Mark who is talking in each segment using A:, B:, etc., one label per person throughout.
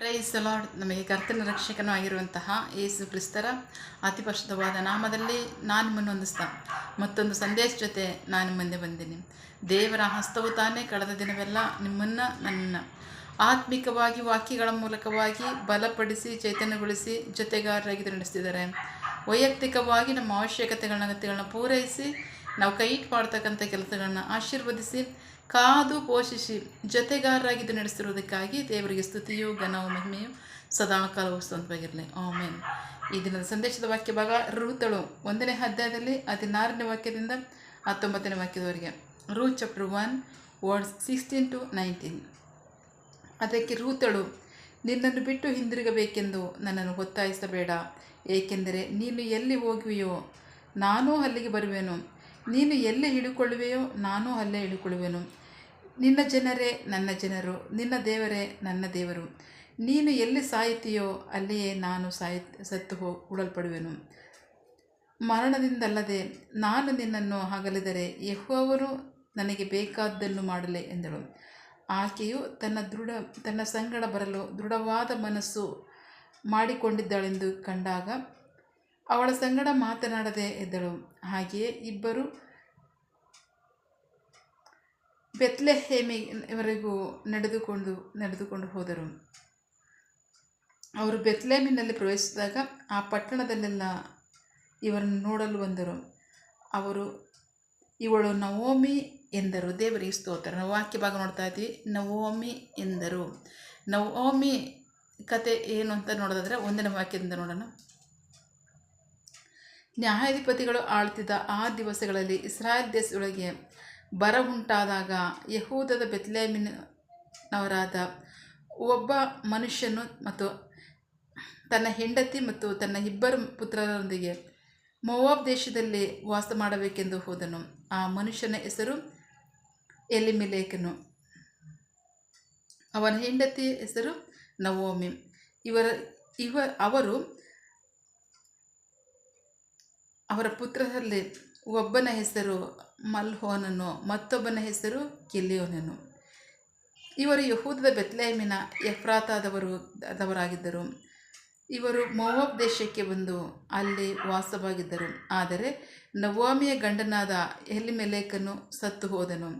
A: Praise the lord. ನಮಗೆ ಕರ್ತನ ರಕ್ಷಕನೂ ಆಗಿರುವಂತಹ ಯೇಸು ಕ್ರಿಸ್ತರ ಅತಿ ಪರಿಶುದ್ಧವಾದ ನಾಮದಲ್ಲಿ ನಾನು ನಿಮ್ಮನ್ನು ಹೊಂದಿಸ್ತಾ ಮತ್ತೊಂದು ಸಂದೇಶ ಜೊತೆ ನಾನು ಮುಂದೆ ಬಂದೀನಿ. ದೇವರ ಹಸ್ತವು ತಾನೇ ಕಳೆದ ದಿನವೆಲ್ಲ ನಿಮ್ಮನ್ನು ನನ್ನನ್ನು ಆತ್ಮಿಕವಾಗಿ ವಾಕ್ಯಗಳ ಮೂಲಕವಾಗಿ ಬಲಪಡಿಸಿ ಚೈತನ್ಯಗೊಳಿಸಿ ಜೊತೆಗಾರರಾಗಿ ನಡೆಸ್ತಿದ್ದಾರೆ. ವೈಯಕ್ತಿಕವಾಗಿ ನಮ್ಮ ಅಗತ್ಯಗಳನ್ನ ಪೂರೈಸಿ ನಾವು ಕೈ ಇಟ್ಟು ಮಾಡ್ತಕ್ಕಂಥ ಕೆಲಸಗಳನ್ನ ಆಶೀರ್ವದಿಸಿ ಕಾದು ಪೋಷಿಸಿ ಜೊತೆಗಾರರಾಗಿದ್ದು ನಡೆಸಿರುವುದಕ್ಕಾಗಿ ದೇವರಿಗೆ ಸ್ತುತಿಯು ಘನವು ಮಹಿಮೆಯು ಸದಾಕಾಲವು ಸ್ತುತಿಯಾಗಿರಲಿ. ಆಮೆನ್. ಈ ದಿನದ ಸಂದೇಶದ ವಾಕ್ಯ ಭಾಗ ರೂತಳು 1ನೇ ಅಧ್ಯಾಯದಲ್ಲಿ 16ನೇ ವಾಕ್ಯದಿಂದ 19ನೇ ವಾಕ್ಯದವರೆಗೆ. Ruth chapter 1 words 16 to 19. ಅದಕ್ಕೆ ರೂತಳು, ನಿನ್ನನ್ನು ಬಿಟ್ಟು ಹಿಂದಿರುಗಬೇಕೆಂದು ನನ್ನನ್ನು ಒತ್ತಾಯಿಸಬೇಡ, ಏಕೆಂದರೆ ನೀನು ಎಲ್ಲಿ ಹೋಗುವೆಯೋ ನಾನೂ ಅಲ್ಲಿಗೆ ಬರುವೆನು, ನೀನು ಎಲ್ಲಿ ಇಳಿಕೊಳ್ಳುವೆಯೋ ನಾನೂ ಅಲ್ಲೇ ಇಳಿಕೊಳ್ಳುವೆನು. ನಿನ್ನ ಜನರೇ ನನ್ನ ಜನರು, ನಿನ್ನ ದೇವರೇ ನನ್ನ ದೇವರು. ನೀನು ಎಲ್ಲಿ ಸಾಯುತ್ತೀಯೋ ಅಲ್ಲಿಯೇ ನಾನು ಸತ್ತು ಉಳಲ್ಪಡುವೆನು. ಮರಣದಿಂದಲ್ಲದೆ ನಾನು ನಿನ್ನನ್ನು ಅಗಲಿದರೆ ಯೆಹೋವನು ನನಗೆ ಬೇಕಾದ್ದನ್ನು ಮಾಡಲೆ ಎಂದಳು. ಆಕೆಯು ತನ್ನ ಸಂಗಡ ಬರಲು ದೃಢವಾದ ಮನಸ್ಸು ಮಾಡಿಕೊಂಡಿದ್ದಾಳೆಂದು ಕಂಡಾಗ ಅವಳ ಸಂಗಡ ಮಾತನಾಡದೆ ಎದ್ದಳು. ಹಾಗೆಯೇ ಇಬ್ಬರು ಬೆತ್ಲೆಹೇಮಿವರೆಗೂ ನಡೆದುಕೊಂಡು ಹೋದರು. ಅವರು ಬೆತ್ಲೆಹೇಮಿನಲ್ಲಿ ಪ್ರವೇಶಿಸಿದಾಗ ಆ ಪಟ್ಟಣದಲ್ಲೆಲ್ಲ ಇವರನ್ನು ನೋಡಲು ಬಂದರು. ಅವರು ಇವಳು ನವೋಮಿ ಎಂದರು. ದೇವರಿಗೆ ಸ್ತೋತ್ರ. ನಾವು ವಾಕ್ಯ ಭಾಗ ನೋಡ್ತಾ ಇದ್ವಿ. ನವೋಮಿ ಎಂದರು. ನವೋಮಿ ಕತೆ ಏನು ಅಂತ ನೋಡೋದಾದರೆ 1ನೇ ವಾಕ್ಯದಿಂದ ನೋಡೋಣ. ನ್ಯಾಯಾಧಿಪತಿಗಳು ಆಳ್ತಿದ್ದ ಆ ದಿವಸಗಳಲ್ಲಿ ಇಸ್ರಾಯೇಲ್ ದೇಶದೊಳಗೆ ಬರ ಉಂಟಾದಾಗ ಯೆಹೂದದ ಬೆತ್ಲೆಹೇಮಿನವರಾದ ಒಬ್ಬ ಮನುಷ್ಯನು ಮತ್ತು ತನ್ನ ಹೆಂಡತಿ ಮತ್ತು ತನ್ನ 2 ಪುತ್ರರೊಂದಿಗೆ ಮೋವಾಬ್ ದೇಶದಲ್ಲಿ ವಾಸ ಮಾಡಬೇಕೆಂದು ಹೋದನು. ಆ ಮನುಷ್ಯನ ಹೆಸರು ಎಲಿಮೆಲೇಕನು, ಅವನ ಹೆಂಡತಿಯ ಹೆಸರು ನವೋಮಿ. ಅವರ ಪುತ್ರರಲ್ಲಿ ಒಬ್ಬನ ಹೆಸರು ಮಲ್ಹೋನನು, ಮತ್ತೊಬ್ಬನ ಹೆಸರು ಕಿಲಿಯೋನನು. ಇವರು ಯೆಹೂದದ ಬೆತ್ಲೆಹೇಮಿನ ಎಫ್ರಾತಾದವರಾಗಿದ್ದರು. ಇವರು ಮೋವಾಬ್ ದೇಶಕ್ಕೆ ಬಂದು ಅಲ್ಲಿ ವಾಸವಾಗಿದ್ದರು. ಆದರೆ ನವೋಮಿಯ ಗಂಡನಾದ ಎಲಿಮೆಲೇಕನು ಸತ್ತು ಹೋದನು.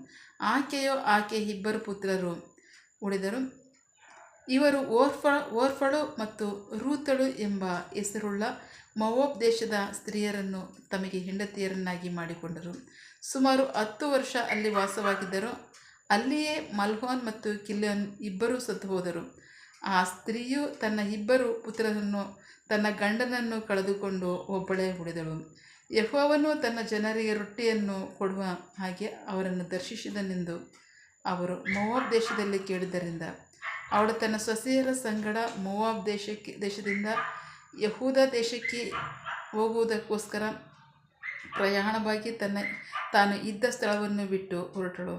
A: ಆಕೆಯ 2 ಪುತ್ರರು ಉಳಿದರು. ಇವರು ಓರ್ಫಳು ಮತ್ತು ರೂತಳು ಎಂಬ ಹೆಸರುಳ್ಳ ಮೋವಾಬ್ ದೇಶದ ಸ್ತ್ರೀಯರನ್ನು ತಮಗೆ ಹೆಂಡತಿಯರನ್ನಾಗಿ ಮಾಡಿಕೊಂಡರು. ಸುಮಾರು 10 ವರ್ಷ ಅಲ್ಲಿ ವಾಸವಾಗಿದ್ದರು. ಅಲ್ಲಿಯೇ ಮಲ್ಹೋನ್ ಮತ್ತು ಕಿಲಿಯೋನ್ ಇಬ್ಬರೂ ಸತ್ತು ಹೋದರು. ಆ ಸ್ತ್ರೀಯು ತನ್ನ 2 ಪುತ್ರರನ್ನು ತನ್ನ ಗಂಡನನ್ನು ಕಳೆದುಕೊಂಡು ಒಬ್ಬಳೇ ಉಳಿದಳು. ಯೆಹೋವನು ತನ್ನ ಜನರಿಗೆ ರೊಟ್ಟಿಯನ್ನು ಕೊಡುವ ಹಾಗೆ ಅವರನ್ನು ದರ್ಶಿಸಿದನೆಂದು ಅವರು ಮೋವಾಬ್ ದೇಶದಲ್ಲಿ ಕೇಳಿದ್ದರಿಂದ ಅವಳು ತನ್ನ ಸೊಸೆಯರ ಸಂಗಡ ಮೋವಾಬ್ ದೇಶದಿಂದ ಯೆಹೂದ ದೇಶಕ್ಕೆ ಹೋಗುವುದಕ್ಕೋಸ್ಕರ ಪ್ರಯಾಣವಾಗಿ ತಾನು ಇದ್ದ ಸ್ಥಳವನ್ನು ಬಿಟ್ಟು ಹೊರಟಳು.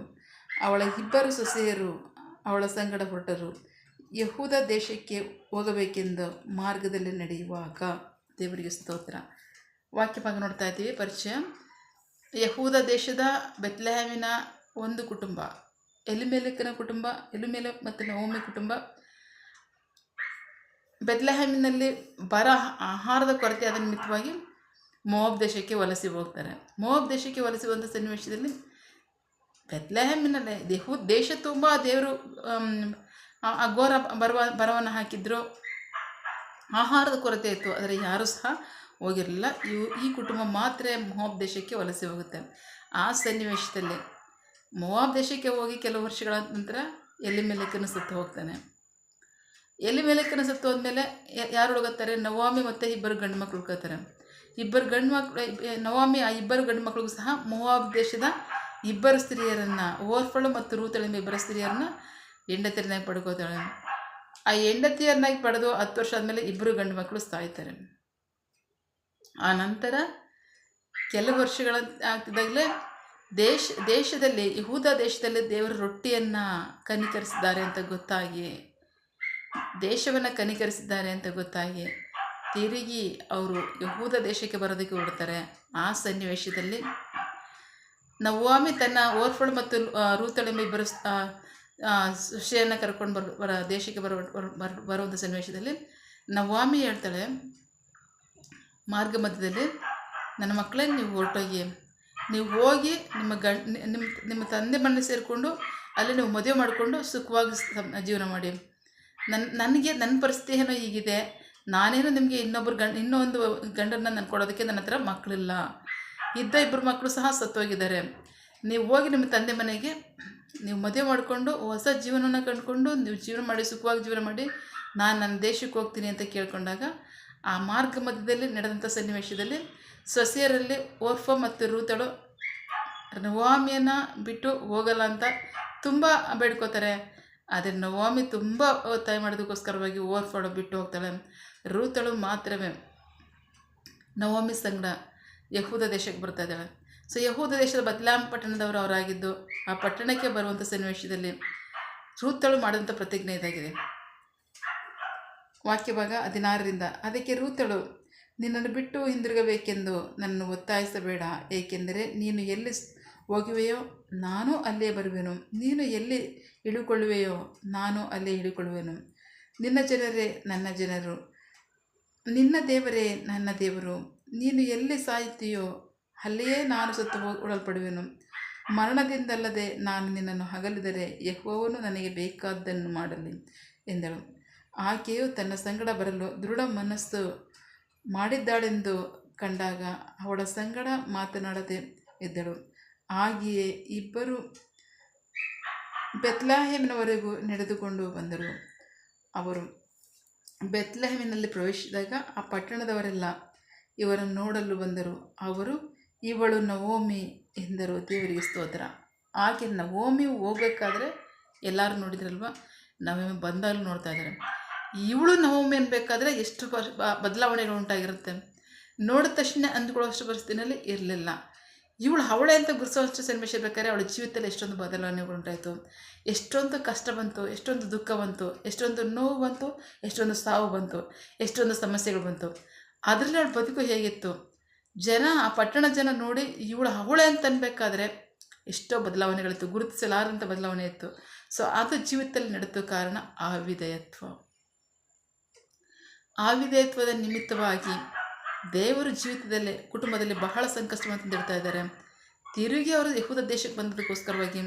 A: ಅವಳ 2 ಸೊಸೆಯರು ಅವಳ ಸಂಗಡ ಹೊರಟರು. ಯೆಹೂದ ದೇಶಕ್ಕೆ ಹೋಗಬೇಕೆಂದು ಮಾರ್ಗದಲ್ಲಿ ನಡೆಯುವಾಗ. ದೇವರಿಗೆ ಸ್ತೋತ್ರ. ವಾಕ್ಯ ಭಾಗ ನೋಡ್ತಾ ಇದ್ದೀವಿ. ಪರಿಚಯ. ಯೆಹೂದ ದೇಶದ ಬೆತ್ಲೆಹೇಮಿನ ಒಂದು ಕುಟುಂಬ, ಎಲಿಮೆಲೇಕನ ಕುಟುಂಬ, ಎಲಿಮೆಲೇಕ್ ಮತ್ತು ನವೋಮಿ ಕುಟುಂಬ. ಬೆತ್ಲೆಹೇಮಿನಲ್ಲಿ ಆಹಾರದ ಕೊರತೆ ಆದ ನಿಮಿತ್ತವಾಗಿ ಮೋವಾಬ್ ದೇಶಕ್ಕೆ ವಲಸೆ ಹೋಗ್ತಾರೆ. ಮೋವಾಬ್ ದೇಶಕ್ಕೆ ವಲಸೆ ಬಂದ ಸನ್ನಿವೇಶದಲ್ಲಿ ಬೆತ್ಲೆಹೇಮಿನಲ್ಲೇ ದೇಶ ತುಂಬ ದೇವರು ಅಘೋರ ಬರವನ್ನು ಹಾಕಿದ್ರು. ಆಹಾರದ ಕೊರತೆ ಇತ್ತು, ಆದರೆ ಯಾರೂ ಸಹ ಹೋಗಿರಲಿಲ್ಲ. ಈ ಕುಟುಂಬ ಮಾತ್ರ ಮೋವಾಬ್ ದೇಶಕ್ಕೆ ವಲಸೆ ಹೋಗುತ್ತೆ. ಆ ಸನ್ನಿವೇಶದಲ್ಲಿ ಮೋವಾಬ್ ದೇಶಕ್ಕೆ ಹೋಗಿ ಕೆಲವು ವರ್ಷಗಳ ನಂತರ ಎಲಿಮೆಲೇಕನು ಸತ್ತು ಹೋಗ್ತಾನೆ. ಎಲಿಮೆಲೇಕನು ಸತ್ತು ಹೋದ್ಮೇಲೆ ಯಾರು ಉಳ್ಕೋತಾರೆ? ನವೋಮಿ ಮತ್ತು 2 ಗಂಡು ಮಕ್ಕಳು ಉಳ್ಕೋತಾರೆ. 2 ಗಂಡು ಮಕ್ಕಳು ನವೋಮಿ ಆ 2 ಗಂಡು ಮಕ್ಕಳಿಗೂ ಸಹ ಮೋವಾಬ್ ದೇಶದ 2 ಸ್ತ್ರೀಯರನ್ನು, ಓರ್ಫಳು ಮತ್ತು ರೂತಳೆಂಬ 2 ಸ್ತ್ರೀಯರನ್ನು ಹೆಂಡತಿಯರನ್ನಾಗಿ ಪಡ್ಕೋತಾಳೆ. ಆ ಹೆಂಡತಿಯರನ್ನಾಗಿ ಪಡೆದು 10 ವರ್ಷ ಆದಮೇಲೆ 2 ಗಂಡು ಮಕ್ಕಳು ಸಾಯ್ತಾರೆ. ಆ ನಂತರ ಕೆಲವು ವರ್ಷಗಳ ಆಗ್ತಿದ್ದಾಗಲೇ ದೇಶದಲ್ಲಿ ಯೆಹೂದ ದೇಶದಲ್ಲಿ ದೇವರು ರೊಟ್ಟಿಯನ್ನು ಕನಿಕರಿಸಿದ್ದಾರೆ ಅಂತ ಗೊತ್ತಾಗಿ, ದೇಶವನ್ನು ಕನಿಕರಿಸಿದ್ದಾರೆ ಅಂತ ಗೊತ್ತಾಗಿ ತಿರುಗಿ ಅವರು ಯೆಹೂದ ದೇಶಕ್ಕೆ ಬರೋದಕ್ಕೆ ಹೊರಡ್ತಾರೆ. ಆ ಸನ್ನಿವೇಶದಲ್ಲಿ ನವೋಮಿ ತನ್ನ ಓರ್ಫಳು ಮತ್ತು ರೂತಳೆಂಬ 2 ಸೊಸೆಯನ್ನು ಕರ್ಕೊಂಡು ದೇಶಕ್ಕೆ ಬರುವಂಥ ಸನ್ನಿವೇಶದಲ್ಲಿ ನವಾಮಿ ಹೇಳ್ತಾಳೆ, ಮಾರ್ಗ ಮಧ್ಯದಲ್ಲಿ, ನನ್ನ ಮಕ್ಕಳೇ ನೀವು ಹೊರಟೋಗಿ, ನೀವು ಹೋಗಿ ನಿಮ್ಮ ತಂದೆ ಮನೆ ಸೇರಿಕೊಂಡು ಅಲ್ಲಿ ನೀವು ಮದುವೆ ಮಾಡಿಕೊಂಡು ಸುಖವಾಗಿ ಜೀವನ ಮಾಡಿ. ನನಗೆ ನನ್ನ ಪರಿಸ್ಥಿತಿ ಏನೋ ಹೀಗಿದೆ, ನಾನೇನು ನಿಮಗೆ ಇನ್ನೊಂದು ಗಂಡನ್ನ ನಾನು ಕೊಡೋದಕ್ಕೆ ನನ್ನ ಹತ್ರ ಮಕ್ಕಳಿಲ್ಲ, ಇದ್ದ 2 ಮಕ್ಕಳು ಸಹ ಸತ್ತೋಗಿದ್ದಾರೆ. ನೀವು ಹೋಗಿ ನಿಮ್ಮ ತಂದೆ ಮನೆಗೆ ನೀವು ಮದುವೆ ಮಾಡಿಕೊಂಡು ಹೊಸ ಜೀವನವನ್ನು ಕಂಡುಕೊಂಡು ನೀವು ಜೀವನ ಮಾಡಿ ಸುಖವಾಗಿ ಜೀವನ ಮಾಡಿ, ನಾನು ನನ್ನ ದೇಶಕ್ಕೆ ಹೋಗ್ತೀನಿ ಅಂತ ಕೇಳ್ಕೊಂಡಾಗ ಆ ಮಾರ್ಗ ಮಧ್ಯದಲ್ಲಿ ನಡೆದಂಥ ಸನ್ನಿವೇಶದಲ್ಲಿ ಸೊಸೆಯರಲ್ಲಿ ಓರ್ಫ ಮತ್ತು ರೂತಳು ನವಾಮಿಯನ್ನು ಬಿಟ್ಟು ಹೋಗಲ್ಲ ಅಂತ ತುಂಬ ಬೇಡ್ಕೋತಾರೆ. ಆದರೆ ನವಾಮಿ ತುಂಬ ಒತ್ತಾಯ ಮಾಡೋದಕ್ಕೋಸ್ಕರವಾಗಿ ಓರ್ಫಳು ಬಿಟ್ಟು ಹೋಗ್ತಾಳೆ. ರೂತಳು ಮಾತ್ರವೇ ನವಾಮಿ ಸಂಗಡ ಯಹೂದ ದೇಶಕ್ಕೆ ಬರ್ತಾ ಇದ್ದಾಳೆ. ಸೊ ಯಹೂದ ದೇಶದ ಬತ್ಲಾಮ್ ಪಟ್ಟಣದವರು ಅವರಾಗಿದ್ದು ಆ ಪಟ್ಟಣಕ್ಕೆ ಬರುವಂಥ ಸನ್ನಿವೇಶದಲ್ಲಿ ರೂತಳು ಮಾಡಿದಂಥ ಪ್ರತಿಜ್ಞೆ ಇದಾಗಿದೆ. ವಾಕ್ಯಭಾಗ 16ರಿಂದ, ಅದಕ್ಕೆ ರೂತಳು, ನಿನ್ನನ್ನು ಬಿಟ್ಟು ಹಿಂದಿರುಗಬೇಕೆಂದು ನನ್ನನ್ನು ಒತ್ತಾಯಿಸಬೇಡ, ಏಕೆಂದರೆ ನೀನು ಎಲ್ಲಿ ಹೋಗುವೆಯೋ ನಾನು ಅಲ್ಲೇ ಬರುವೆನು, ನೀನು ಎಲ್ಲಿ ಇಳಿಕೊಳ್ಳುವೆಯೋ ನಾನು ಅಲ್ಲೇ ಇಳಿಕೊಳ್ಳುವೆನು. ನಿನ್ನ ಜನರೇ ನನ್ನ ಜನರು, ನಿನ್ನ ದೇವರೇ ನನ್ನ ದೇವರು. ನೀನು ಎಲ್ಲಿ ಸಾಯುತ್ತೀಯೋ ಅಲ್ಲಿಯೇ ನಾನು ಸತ್ತು ಉಳಲ್ಪಡುವೆನು. ಮರಣದಿಂದಲ್ಲದೆ ನಾನು ನಿನ್ನನ್ನು ಅಗಲಿದರೆ ಯೆಹೋವನು ನನಗೆ ಬೇಕಾದ್ದನ್ನು ಮಾಡಲಿ ಎಂದಳು. ಆಕೆಯು ತನ್ನ ಸಂಗಡ ಬರಲು ದೃಢ ಮನಸ್ಸು ಮಾಡಿದ್ದಾಳೆಂದು ಕಂಡಾಗ ಅವಳ ಸಂಗಡ ಮಾತನಾಡದೆ ಇದ್ದಳು. ಹಾಗೆಯೇ ಇಬ್ಬರು ಬೆತ್ಲೆಹೇಮಿನವರೆಗೂ ನಡೆದುಕೊಂಡು ಬಂದರು. ಅವರು ಬೆತ್ಲೆಹೇಮಿನಲ್ಲಿ ಪ್ರವೇಶಿಸಿದಾಗ ಆ ಪಟ್ಟಣದವರೆಲ್ಲ ಇವರನ್ನು ನೋಡಲು ಬಂದರು. ಅವರು, ಇವಳು ನವೋಮಿ ಎಂದರು. ದೇವರಿಗೆ ಸ್ತೋತ್ರ. ಆಕೆ ನವೋಮಿ ಹೋಗ್ಬೇಕಾದ್ರೆ ಎಲ್ಲರೂ ನೋಡಿದ್ರಲ್ವ, ನವೋಮಿ ಬಂದಾಗಲೂ ನೋಡ್ತಾ ಇದ್ದಾರೆ. ಇವಳು ನವೋಮಿ ಅನ್ಬೇಕಾದ್ರೆ ಎಷ್ಟು ಬದಲಾವಣೆಗಳು ಉಂಟಾಗಿರುತ್ತೆ. ನೋಡಿದ ತಕ್ಷಣ ಅಂದ್ಕೊಳ್ಳೋಷ್ಟು ಪರಿಸ್ಥಿತಿನಲ್ಲಿ ಇರಲಿಲ್ಲ. ಅವಳೇ ಅಂತ ಗುರುಸೋಷ್ಟು ಸನ್ನಿವೇಶ ಇರಬೇಕಾದ್ರೆ ಅವಳ ಜೀವಿತದಲ್ಲಿ ಎಷ್ಟೊಂದು ಬದಲಾವಣೆಗಳು ಉಂಟಾಯಿತು, ಎಷ್ಟೊಂದು ಕಷ್ಟ ಬಂತು, ಎಷ್ಟೊಂದು ದುಃಖ ಬಂತು, ಎಷ್ಟೊಂದು ನೋವು ಬಂತು, ಎಷ್ಟೊಂದು ಸಾವು ಬಂತು, ಎಷ್ಟೊಂದು ಸಮಸ್ಯೆಗಳು ಬಂತು. ಅದರಲ್ಲಿ ಅವಳ ಬದುಕು ಹೇಗಿತ್ತು, ಆ ಪಟ್ಟಣ ಜನ ನೋಡಿ ಅವಳೇ ಅಂತ ಅನ್ಬೇಕಾದ್ರೆ ಎಷ್ಟೋ ಬದಲಾವಣೆಗಳಿತ್ತು, ಗುರುತಿಸಲಾರಂಥ ಬದಲಾವಣೆ ಇತ್ತು. ಸೊ ಅದು ಜೀವಿತದಲ್ಲಿ ನಡೆದ ಕಾರಣ ಆವಿಧೇಯತ್ವದ ನಿಮಿತ್ತವಾಗಿ ದೇವರು ಜೀವಿತದಲ್ಲಿ ಕುಟುಂಬದಲ್ಲಿ ಬಹಳ ಸಂಕಷ್ಟವನ್ನು ತಂದಿಡ್ತಾ ಇದ್ದಾರೆ. ತಿರುಗಿ ಅವರು ಯಹೂದ ದೇಶಕ್ಕೆ ಬಂದದಕ್ಕೋಸ್ಕರವಾಗಿ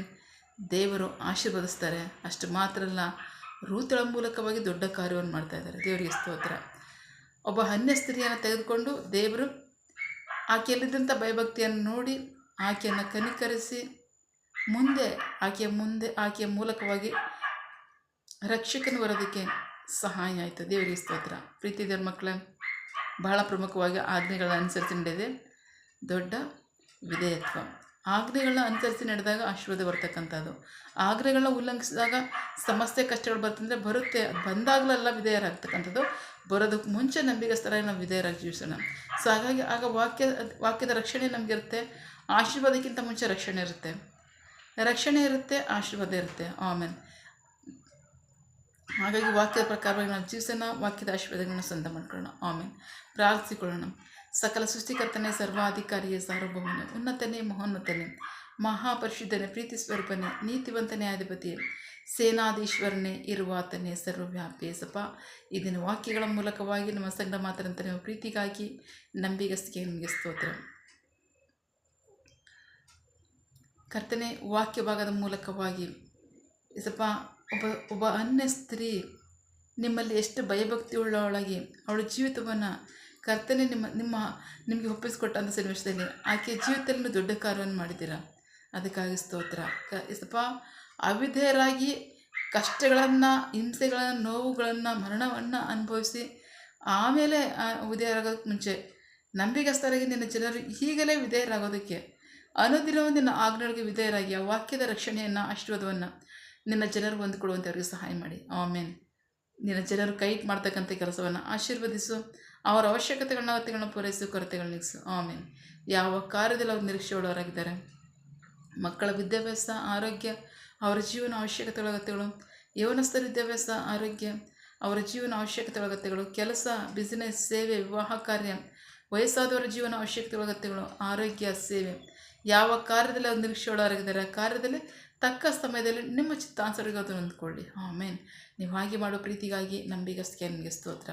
A: ದೇವರು ಆಶೀರ್ವದಿಸ್ತಾರೆ. ಅಷ್ಟು ಮಾತ್ರ ಅಲ್ಲ, ರೂತಳ ಮೂಲಕವಾಗಿ ದೊಡ್ಡ ಕಾರ್ಯವನ್ನು ಮಾಡ್ತಾ ಇದ್ದಾರೆ. ದೇವರಿಗೆ ಸ್ತೋತ್ರ. ಒಬ್ಬ ಅನ್ಯ ಸ್ತ್ರೀಯನ್ನು ತೆಗೆದುಕೊಂಡು ದೇವರು ಆಕೆಯಲ್ಲಿದ್ದಂಥ ಭಯಭಕ್ತಿಯನ್ನು ನೋಡಿ ಆಕೆಯನ್ನು ಕನಿಕರಿಸಿ ಆಕೆಯ ಮೂಲಕವಾಗಿ ರಕ್ಷಕನ ಬರೋದಕ್ಕೆ ಸಹಾಯ ಆಯಿತು. ದೇವರಿಗೆ ಸ್ತೋತ್ರ. ಪ್ರೀತಿ ದೇವ್ರ ಮಕ್ಕಳೇ, ಬಹಳ ಪ್ರಮುಖವಾಗಿ ಆಜ್ಞೆಗಳನ್ನ ಅನುಸರಿಸಿ ನಡೆದಿದೆ ದೊಡ್ಡ ವಿಧೇಯತ್ವ. ಆಜ್ಞೆಗಳನ್ನ ಅನುಸರಿಸಿ ನಡೆದಾಗ ಆಶೀರ್ವಾದ ಬರ್ತಕ್ಕಂಥದ್ದು. ಆಜ್ಞೆಗಳನ್ನ ಉಲ್ಲಂಘಿಸಿದಾಗ ಸಮಸ್ಯೆ ಕಷ್ಟಗಳು ಬರ್ತಂದರೆ ಬರುತ್ತೆ. ಅದು ಬಂದಾಗಲೆಲ್ಲ ವಿಧೇಯರಾಗ್ತಕ್ಕಂಥದ್ದು. ಬರೋದಕ್ಕೆ ಮುಂಚೆ ನಂಬಿಗಸ್ತರಾಗಿ ನಾವು ವಿಧೇಯರಾಗಿ ಜೀವಿಸೋಣ. ಸೊ ಹಾಗಾಗಿ ಆಗ ವಾಕ್ಯದ ರಕ್ಷಣೆ ನಮಗಿರುತ್ತೆ. ಆಶೀರ್ವಾದಕ್ಕಿಂತ ಮುಂಚೆ ರಕ್ಷಣೆ ಇರುತ್ತೆ, ಆಶೀರ್ವಾದ ಇರುತ್ತೆ. ಆಮೇಲೆ ಹಾಗಾಗಿ ವಾಕ್ಯದ ಪ್ರಕಾರವಾಗಿ ನಾವು ಜೀವಿಸೋಣ, ವಾಕ್ಯದ ಆಶೀರ್ವಾದಗಳನ್ನು ಸ್ವಂತ ಮಾಡ್ಕೊಳ್ಳೋಣ. ಆಮೇಲೆ ಪ್ರಾರ್ಥಿಸಿಕೊಳ್ಳೋಣ. ಸಕಲ ಸೃಷ್ಟಿಕರ್ತನೇ, ಸರ್ವಾಧಿಕಾರಿಯೇ, ಸಾರ್ವಭೌಮನೇ, ಉನ್ನತನೇ, ಮಹೋನ್ನತನೇ, ಮಹಾಪರಿಶುದ್ಧನೇ, ಪ್ರೀತಿ ಸ್ವರೂಪನೇ, ನೀತಿವಂತನೇ, ಅಧಿಪತಿಯೇ, ಸೇನಾಧೀಶ್ವರನೇ, ಇರುವಾತನೇ, ಸರ್ವವ್ಯಾಪಿ. ಸಪ ಇದನ್ನು ವಾಕ್ಯಗಳ ಮೂಲಕವಾಗಿ ನಮ್ಮ ಸಂಗಡ ಮಾತಾಡಂತ ನೀವು ಪ್ರೀತಿಗಾಗಿ ನಂಬಿಗಸ್ತಿಗೆ ನಿಮಗೆ ಸ್ತೋತ್ರ. ಕರ್ತನೆ, ವಾಕ್ಯ ಭಾಗದ ಮೂಲಕವಾಗಿ ಸ್ವಲ್ಪ ಒಬ್ಬ ಅನ್ಯ ಸ್ತ್ರೀ ನಿಮ್ಮಲ್ಲಿ ಎಷ್ಟು ಭಯಭಕ್ತಿ ಉಳ್ಳವಳಾಗಿ ಅವಳ ಜೀವಿತವನ್ನು ಕರ್ತನೆ ನಿಮಗೆ ಒಪ್ಪಿಸಿಕೊಟ್ಟಂಥ ಸನ್ನಿವೇಶದಲ್ಲಿ ಆಕೆಯ ಜೀವಿತದಲ್ಲಿ ದೊಡ್ಡ ಕಾರ್ಯವನ್ನು ಮಾಡಿದ್ದೀರಾ. ಅದಕ್ಕಾಗಿ ಸ್ತೋತ್ರ. ಸ್ವಲ್ಪ ಅವಿಧೇಯರಾಗಿ ಕಷ್ಟಗಳನ್ನು, ಹಿಂಸೆಗಳನ್ನು, ನೋವುಗಳನ್ನು, ಮರಣವನ್ನು ಅನುಭವಿಸಿ ಆಮೇಲೆ ವಿಧೇಯರಾಗೋದಕ್ಕೆ ಮುಂಚೆ ನಂಬಿಗಸ್ತರಾಗಿ ನಿನ್ನ ಜನರು ಈಗಲೇ ವಿಧೇಯರಾಗೋದಕ್ಕೆ ಅನುದಿನವೂ ನಿನ್ನ ಆಜ್ಞೆಗಳಿಗೆ ವಿಧೇಯರಾಗಿ ಆ ವಾಕ್ಯದ ರಕ್ಷಣೆಯನ್ನು, ಆಶೀರ್ವಾದವನ್ನು ನಿನ್ನ ಜನರು ಹೊಂದಿಕೊಳ್ಳುವಂತೆ ಅವರಿಗೆ ಸಹಾಯ ಮಾಡಿ. ಆಮೇನ್. ನಿನ್ನ ಜನರು ಕೈ ಮಾಡ್ತಕ್ಕಂಥ ಕೆಲಸವನ್ನು ಆಶೀರ್ವದಿಸು. ಅವರ ಅಗತ್ಯಗಳನ್ನ ಪೂರೈಸು, ಕೊರತೆಗಳನ್ನ ನೀಗಿಸು. ಆಮೇನ್. ಯಾವ ಕಾರ್ಯದಲ್ಲಿ ಅವರು ನಿರೀಕ್ಷೆಯುಳ್ಳವರಾಗಿದ್ದಾರೆ, ಮಕ್ಕಳ ವಿದ್ಯಾಭ್ಯಾಸ, ಆರೋಗ್ಯ, ಅವರ ಜೀವನ ಅಗತ್ಯಗಳು, ಯೌವನಸ್ಥರ ವಿದ್ಯಾಭ್ಯಾಸ, ಆರೋಗ್ಯ, ಅವರ ಜೀವನ ಅಗತ್ಯಗಳು, ಕೆಲಸ, ಬಿಸಿನೆಸ್, ಸೇವೆ, ವಿವಾಹ ಕಾರ್ಯ, ವಯಸ್ಸಾದವರ ಜೀವನ ಅಗತ್ಯಗಳು, ಆರೋಗ್ಯ, ಸೇವೆ, ಯಾವ ಕಾರ್ಯದಲ್ಲಿ ಅವರು ನಿರೀಕ್ಷೆಯುಳ್ಳವರಾಗಿದ್ದಾರೆ ಆ ಕಾರ್ಯದಲ್ಲಿ ತಕ್ಕ ಸಮಯದಲ್ಲಿ ನಿಮ್ಮ ಚಿತ್ತಾನುಸಾರವಾಗಿ ಅದನ್ನು ಹೊಂದ್ಕೊಳ್ಳಿ. ಆಮೇನ್. ನೀವು ಹಾಗೆ ಮಾಡೋ ಪ್ರೀತಿಗಾಗಿ ನಂಬಿಗಸ್ತಿಗೆ ನಿಮಗೆ ಸ್ತೋತ್ರ.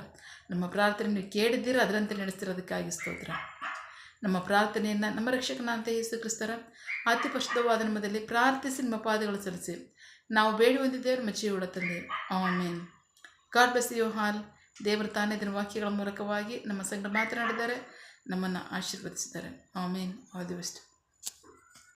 A: ನಮ್ಮ ಪ್ರಾರ್ಥನೆ ನೀವು ಕೇಳಿದ್ದೀರ, ಅದರಂತೆ ನಡೆಸ್ತಿರೋದಕ್ಕಾಗಿ ಸ್ತೋತ್ರ. ನಮ್ಮ ಪ್ರಾರ್ಥನೆಯನ್ನು ನಮ್ಮ ರಕ್ಷಕನಾದಂಥ ಯೇಸು ಕ್ರಿಸ್ತರ ಅತಿ ಪರಿಶುದ್ಧವಾದ ನಾಮದಲ್ಲಿ ಪ್ರಾರ್ಥಿಸಿ ನಿಮ್ಮ ಪಾದಗಳು ಸಲ್ಲಿಸಿ ನಾವು ಬೇಡಿ ಹೊಂದಿದ್ದೇವೆ ನಮ್ಮ ಜೀವದ ತಂದೆ. Amen. God bless you all. ದೇವರು ತಾನೇ ದಿನ ವಾಕ್ಯಗಳ ಮೂಲಕವಾಗಿ ನಮ್ಮ ಸಂಗಡ ಮಾತನಾಡಿದ್ದಾರೆ, ನಮ್ಮನ್ನು ಆಶೀರ್ವದಿಸಿದ್ದಾರೆ. ಆಮೇನ್. All the best.